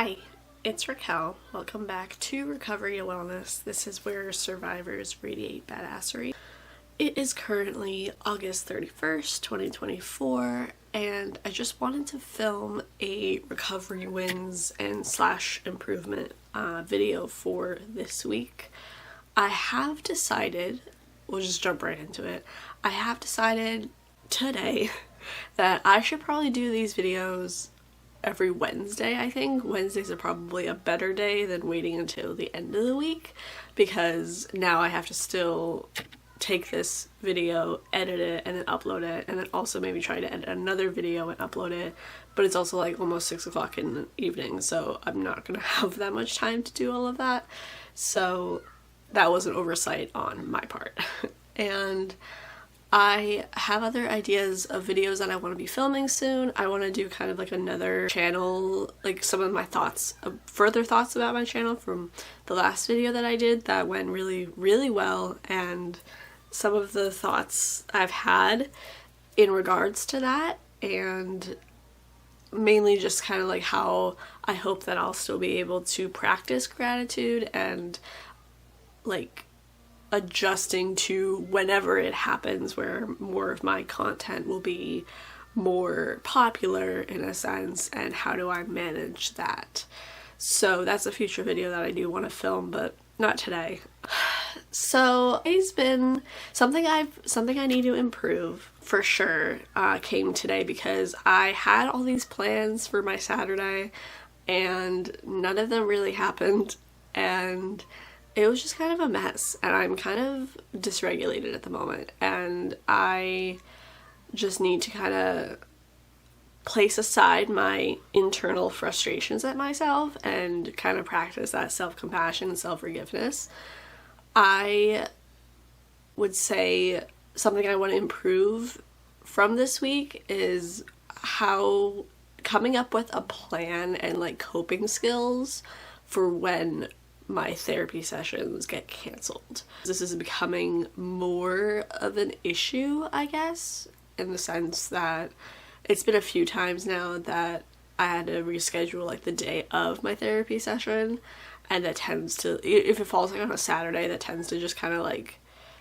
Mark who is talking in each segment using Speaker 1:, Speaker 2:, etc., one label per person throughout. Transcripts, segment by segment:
Speaker 1: Hi, it's Raquel. Welcome back to Recovery and Wellness. This is where survivors radiate badassery. It is currently August 31st, 2024, and I just wanted to film a recovery wins and / improvement video for this week. I have decided, we'll just jump right into it, I have decided today that I should probably do these videos every Wednesday. I think Wednesdays are probably a better day than waiting until the end of the week, because now I have to still take this video, edit it, and then upload it, and then also maybe try to edit another video and upload it, but it's also like almost 6 o'clock in the evening, so I'm not gonna have that much time to do all of that. So that was an oversight on my part. And I have other ideas of videos that I want to be filming soon. I want to do kind of like another channel, like some of my thoughts, further thoughts about my channel from the last video that I did that went really well, and some of the thoughts I've had in regards to that, and mainly just kind of like how I hope that I'll still be able to practice gratitude and like adjusting to whenever it happens, where more of my content will be more popular in a sense, and how do I manage that. So that's a future video that I do want to film, but not today. So it's been something I need to improve for sure. Came today because I had all these plans for my Saturday and none of them really happened, and it was just kind of a mess, and I'm kind of dysregulated at the moment, and I just need to kind of place aside my internal frustrations at myself and kind of practice that self-compassion and self-forgiveness. I would say something I want to improve from this week is how coming up with a plan and like coping skills for when my therapy sessions get canceled. This is becoming more of an issue, I guess, in the sense that it's been a few times now that I had to reschedule like the day of my therapy session, and that tends to, if it falls like on a Saturday, that tends to just kind of like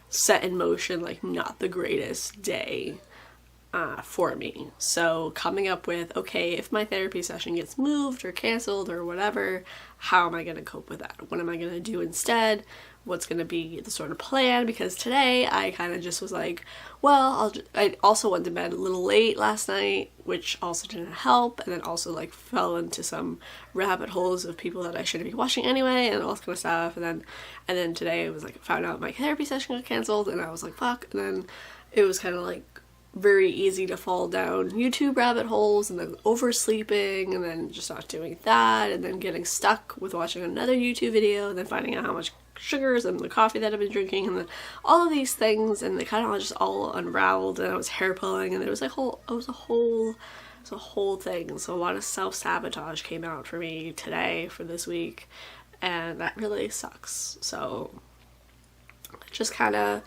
Speaker 1: set in motion like not the greatest day for me. So coming up with, okay, if my therapy session gets moved or canceled or whatever, how am I going to cope with that? What am I going to do instead? What's going to be the sort of plan? Because today I kind of just was like, well, I also went to bed a little late last night, which also didn't help, and then also like fell into some rabbit holes of people that I shouldn't be watching anyway, and all this kind of stuff. And then today I was like, found out my therapy session got canceled, and I was like, fuck. And then it was kind of like very easy to fall down YouTube rabbit holes, and then oversleeping, and then just not doing that, and then getting stuck with watching another YouTube video, and then finding out how much sugars and the coffee that I've been drinking, and then all of these things, and they kind of just all unraveled, and I was hair pulling, and it was a whole thing. So a lot of self-sabotage came out for me today for this week, and that really sucks. So just kind of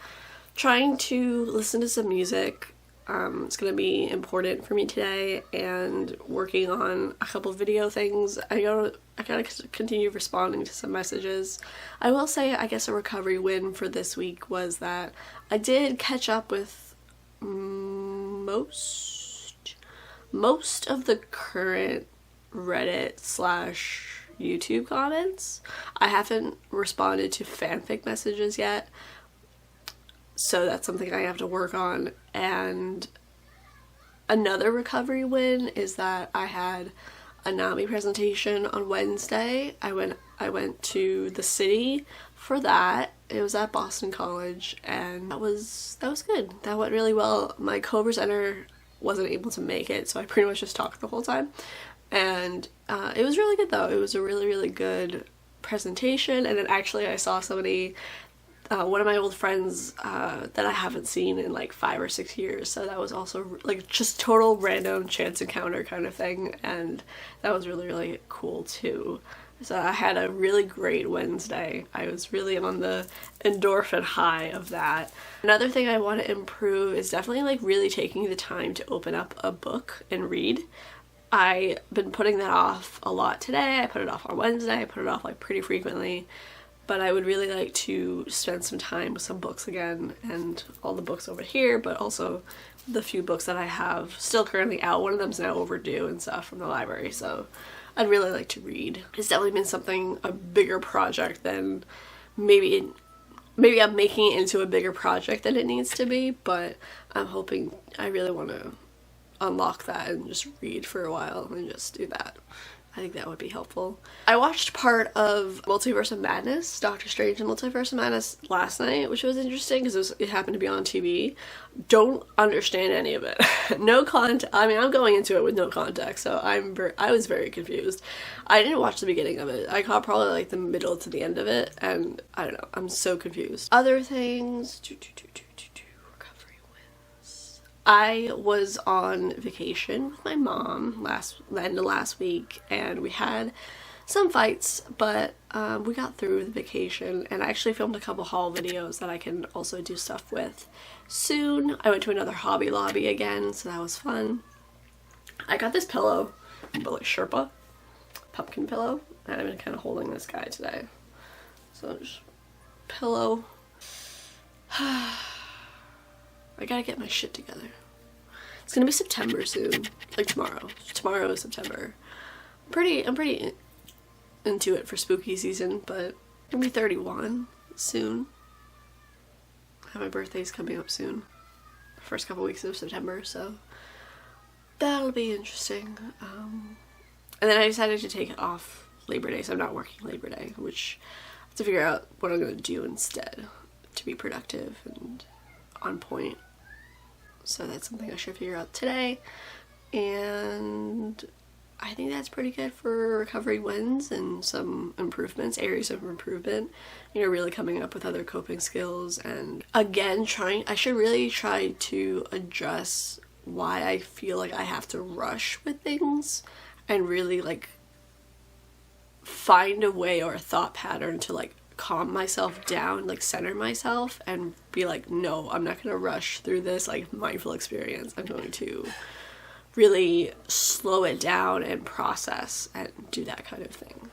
Speaker 1: trying to listen to some music. It's going to be important for me today, and working on a couple video things. I gotta continue responding to some messages. I will say, I guess a recovery win for this week was that I did catch up with most of the current Reddit / YouTube comments. I haven't responded to fanfic messages yet, so that's something I have to work on. And another recovery win is that I had a NAMI presentation on Wednesday. I went to the city for that. It was at Boston College, and that was good. That went really well. My co-presenter wasn't able to make it, so I pretty much just talked the whole time. And it was really good though. It was a really good presentation. And then actually I saw somebody, one of my old friends that I haven't seen in like 5 or 6 years, so that was also like just total random chance encounter kind of thing, and that was really cool too. So I had a really great Wednesday. I was really on the endorphin high of that. Another thing I want to improve is definitely like really taking the time to open up a book and read. I've been putting that off a lot today. I put it off on Wednesday. I put it off like pretty frequently. But I would really like to spend some time with some books again, and all the books over here, but also the few books that I have still currently out. One of them's now overdue and stuff from the library, so I'd really like to read. It's definitely been something, a bigger project than maybe I'm making it into a bigger project than it needs to be, but I'm hoping, I really want to unlock that and just read for a while and just do that. I think that would be helpful. I watched part of Multiverse of Madness, Doctor Strange and Multiverse of Madness last night, which was interesting because it happened to be on TV. Don't understand any of it. No context. I mean, I'm going into it with no context, so I was very confused. I didn't watch the beginning of it. I caught probably like the middle to the end of it, and I don't know. I'm so confused. Other things. I was on vacation with my mom the end of last week, and we had some fights, but we got through the vacation, and I actually filmed a couple haul videos that I can also do stuff with soon. I went to another Hobby Lobby again, so that was fun. I got this pillow, but like Sherpa pumpkin pillow, and I've been kind of holding this guy today. So just pillow. I gotta get my shit together. It's gonna be September soon, like tomorrow. Tomorrow is September. I'm pretty into it for spooky season, but I'm gonna be 31 soon. My birthday's coming up soon. First couple weeks of September, so that'll be interesting. And then I decided to take it off Labor Day, so I'm not working Labor Day, which I have to figure out what I'm gonna do instead to be productive and on point. So that's something I should figure out today. And I think that's pretty good for recovery wins and some improvements, areas of improvement. You know, really coming up with other coping skills, and again, I should really try to address why I feel like I have to rush with things, and really like find a way or a thought pattern to like calm myself down, like center myself, and be like, no, I'm not gonna rush through this like mindful experience. I'm going to really slow it down and process and do that kind of thing.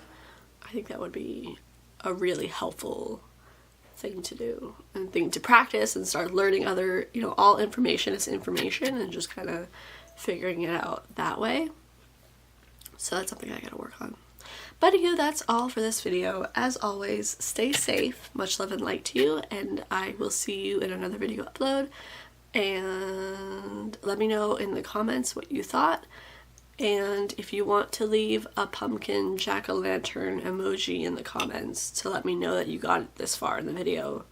Speaker 1: I think that would be a really helpful thing to do and thing to practice and start learning other, you know, all information is information, and just kind of figuring it out that way. So that's something I gotta work on. But anywho, that's all for this video. As always, stay safe, much love and light to you, and I will see you in another video upload. And let me know in the comments what you thought, and if you want to leave a pumpkin jack-o'-lantern emoji in the comments to let me know that you got it this far in the video,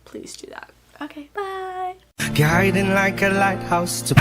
Speaker 1: please do that. Okay, bye!
Speaker 2: Guiding like a lighthouse to